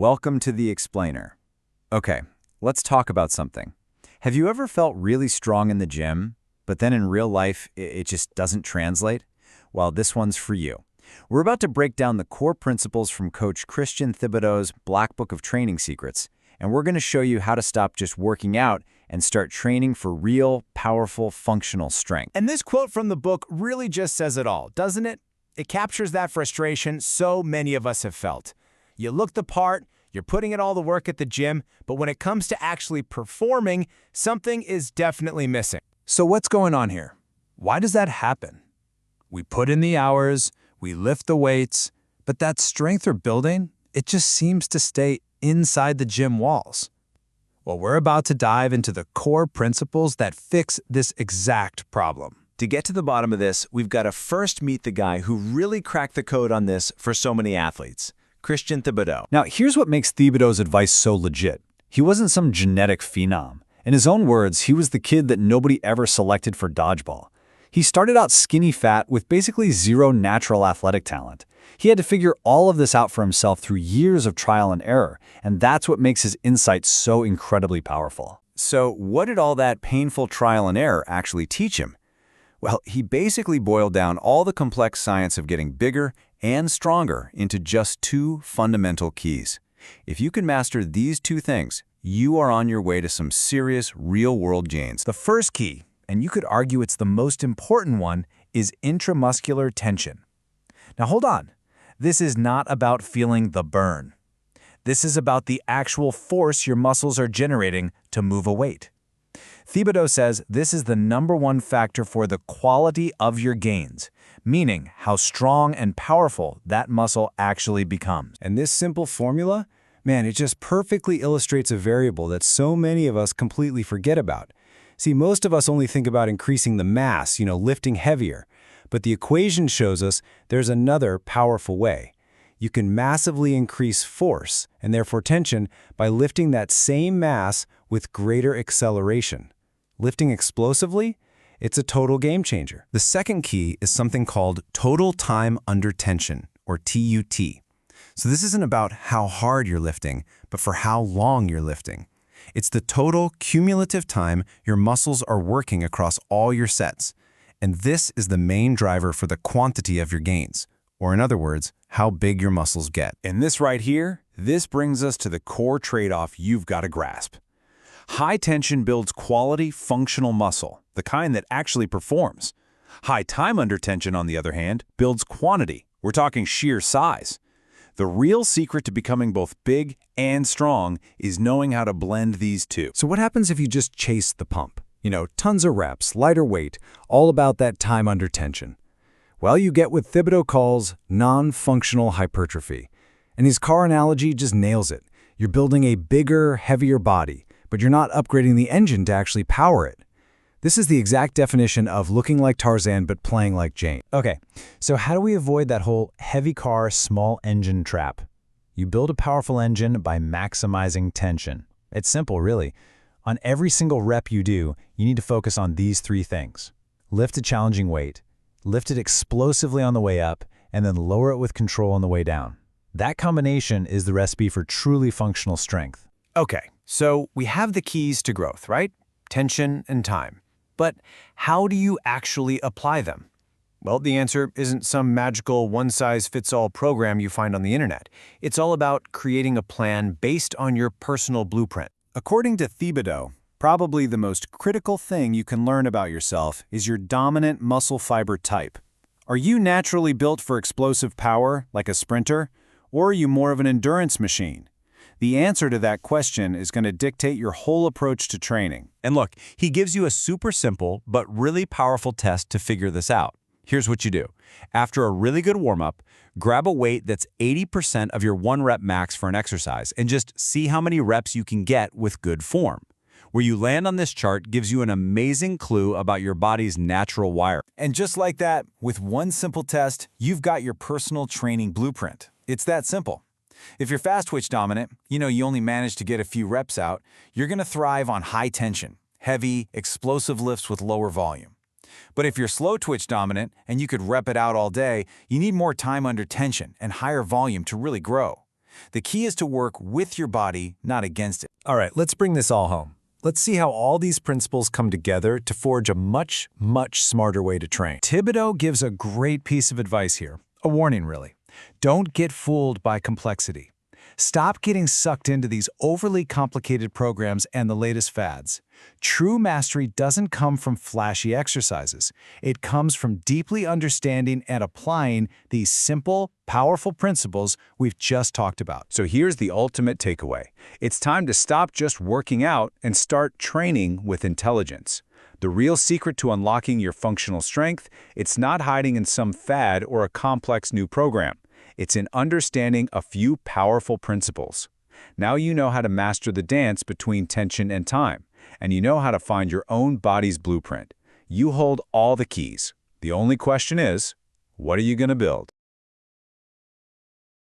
Welcome to the Explainer. Okay, let's talk about something. Have you ever felt really strong in the gym, but then in real life, it just doesn't translate? Well, this one's for you. We're about to break down the core principles from Coach Christian Thibaudeau's Black Book of Training Secrets, and we're going to show you how to stop just working out and start training for real, powerful, functional strength. And this quote from the book really just says it all, doesn't it? It captures that frustration so many of us have felt. You look the part, you're putting in all the work at the gym, but when it comes to actually performing, something is definitely missing. So what's going on here? Why does that happen? We put in the hours, we lift the weights, but that strength we're building, it just seems to stay inside the gym walls. Well, we're about to dive into the core principles that fix this exact problem. To get to the bottom of this, we've got to first meet the guy who really cracked the code on this for so many athletes, Christian Thibaudeau. Now, here's what makes Thibaudeau's advice so legit. He wasn't some genetic phenom. In his own words, he was the kid that nobody ever selected for dodgeball. He started out skinny fat with basically zero natural athletic talent. He had to figure all of this out for himself through years of trial and error, and that's what makes his insights so incredibly powerful. So what did all that painful trial and error actually teach him? Well, he basically boiled down all the complex science of getting bigger and stronger into just two fundamental keys. If you can master these two things, you are on your way to some serious real-world gains. The first key, and you could argue it's the most important one, is intramuscular tension. Now hold on. This is not about feeling the burn. This is about the actual force your muscles are generating to move a weight. Thibaudeau says this is the #1 factor for the quality of your gains, meaning how strong and powerful that muscle actually becomes. And this simple formula, man, it just perfectly illustrates a variable that so many of us completely forget about. See, most of us only think about increasing the mass, lifting heavier. But the equation shows us there's another powerful way. You can massively increase force, and therefore tension, by lifting that same mass with greater acceleration. Lifting explosively? It's a total game changer. The second key is something called total time under tension, or TUT. So this isn't about how hard you're lifting, but for how long you're lifting. It's the total cumulative time your muscles are working across all your sets. And this is the main driver for the quantity of your gains, or in other words, how big your muscles get. And this right here, this brings us to the core trade-off you've got to grasp. High tension builds quality, functional muscle, the kind that actually performs. High time under tension, on the other hand, builds quantity. We're talking sheer size. The real secret to becoming both big and strong is knowing how to blend these two. So what happens if you just chase the pump? Tons of reps, lighter weight, all about that time under tension. Well, you get what Thibaudeau calls non-functional hypertrophy. And his car analogy just nails it. You're building a bigger, heavier body, but you're not upgrading the engine to actually power it. This is the exact definition of looking like Tarzan but playing like Jane. Okay, so how do we avoid that whole heavy car, small engine trap? You build a powerful engine by maximizing tension. It's simple, really. On every single rep you do, you need to focus on these three things. Lift a challenging weight, lift it explosively on the way up, and then lower it with control on the way down. That combination is the recipe for truly functional strength. Okay, so we have the keys to growth, right? Tension and time. But how do you actually apply them? Well, the answer isn't some magical one-size-fits-all program you find on the internet. It's all about creating a plan based on your personal blueprint. According to Thibaudeau, probably the most critical thing you can learn about yourself is your dominant muscle fiber type. Are you naturally built for explosive power, like a sprinter, or are you more of an endurance machine? The answer to that question is going to dictate your whole approach to training. And look, he gives you a super simple but really powerful test to figure this out. Here's what you do. After a really good warm-up, grab a weight that's 80% of your 1-rep max for an exercise and just see how many reps you can get with good form. Where you land on this chart gives you an amazing clue about your body's natural wire. And just like that, with one simple test, you've got your personal training blueprint. It's that simple. If you're fast twitch dominant, you only manage to get a few reps out, you're going to thrive on high tension, heavy, explosive lifts with lower volume. But if you're slow twitch dominant and you could rep it out all day, you need more time under tension and higher volume to really grow. The key is to work with your body, not against it. All right, let's bring this all home. Let's see how all these principles come together to forge a much, much smarter way to train. Thibaudeau gives a great piece of advice here. A warning, really. Don't get fooled by complexity. Stop getting sucked into these overly complicated programs and the latest fads. True mastery doesn't come from flashy exercises. It comes from deeply understanding and applying these simple, powerful principles we've just talked about. So here's the ultimate takeaway. It's time to stop just working out and start training with intelligence. The real secret to unlocking your functional strength, it's not hiding in some fad or a complex new program. It's in understanding a few powerful principles. Now you know how to master the dance between tension and time, and you know how to find your own body's blueprint. You hold all the keys. The only question is, what are you going to build?